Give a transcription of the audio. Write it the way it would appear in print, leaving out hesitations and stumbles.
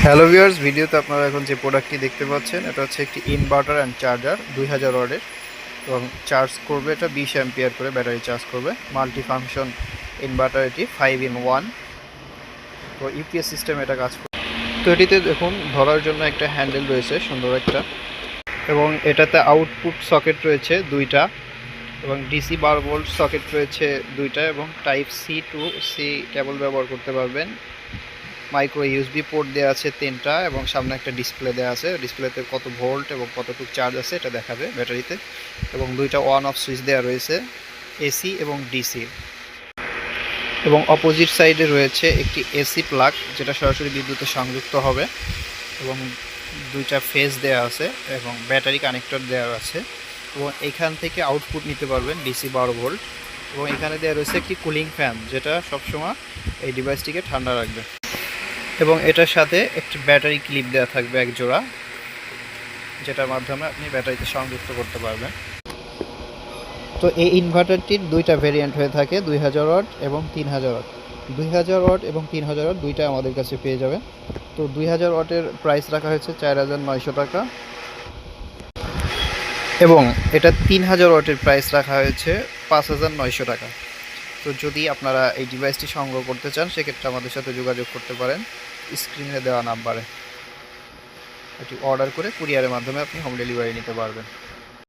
Hello viewers, ভিডিওতে আপনারা এখন যে প্রোডাক্টটি দেখতে পাচ্ছেন এটা হচ্ছে একটি ইনভার্টার অ্যান্ড চার্জার 2000 ওয়াটের এবং চার্জ করবে এটা 20 অ্যাম্পিয়ার করে ব্যাটারি চার্জ করবে। মাল্টি ফাংশন ইনভার্টার, এটি 5 in 1। তো ইউপিএস সিস্টেম এটা কাজ করে। তো এটিতে দেখুন ধরার জন্য একটা হ্যান্ডেল রয়েছে সুন্দর একটা, এবং এটাতে আউটপুট সকেট রয়েছে দুইটা এবং ডিসি 12 ভোল্ট সকেট রয়েছে দুইটা এবং type C to C cable ব্যবহার করতে পারবেন। মাইক্রো ইউএসবি পোর্ট দেওয়া আছে 3টা এবং সামনে একটা ডিসপ্লে দেওয়া আছে। ডিসপ্লেতে কত ভোল্ট এবং কতটুকু চার্জ আছে এটা দেখাবে ব্যাটারিতে, এবং দুইটা অন অফ সুইচ দেওয়া রয়েছে এসি এবং ডিসি। এবং অপোজিট সাইডে রয়েছে একটি এসি প্লাগ যেটা সরাসরি বিদ্যুতে সংযুক্ত হবে, এবং দুইটা ফেজ দেওয়া আছে এবং ব্যাটারি কানেক্টর দেওয়া আছে, এবং এখান থেকে আউটপুট নিতে পারবেন ডিসি 12 ভোল্ট। এবং এখানে দেওয়া রয়েছে একটি কুলিং ফ্যান যেটা সবসময় এই ডিভাইসটিকে ঠান্ডা রাখবে। এবং এটার সাথে একটি ব্যাটারি ক্লিপ দেওয়া থাকবে এক জোড়া, যেটার মাধ্যমে আপনি ব্যাটারিতে সংযুক্ত করতে পারবেন। তো এই ইনভার্টারটির দুইটা ভেরিয়েন্ট হয়ে থাকে 2000 ওয়াট এবং 3000 ওয়াট। 2000 ওয়াট এবং 3000 ওয়াট দুইটা আমাদের কাছে পেয়ে যাবেন। তো 2000 ওয়াটের প্রাইস রাখা হয়েছে 4900 টাকা, এবং এটা 3000 ওয়াটের প্রাইস রাখা হয়েছে 5900 টাকা। তো যদি আপনারা এই ডিভাইসটি সংগ্রহ করতে চান সেক্ষেত্রে আমাদের সাথে যোগাযোগ করতে পারেন স্ক্রিনে দেওয়া নাম্বারে। এটি অর্ডার করে কুরিয়ারের মাধ্যমে আপনি হোম ডেলিভারি নিতে পারবেন।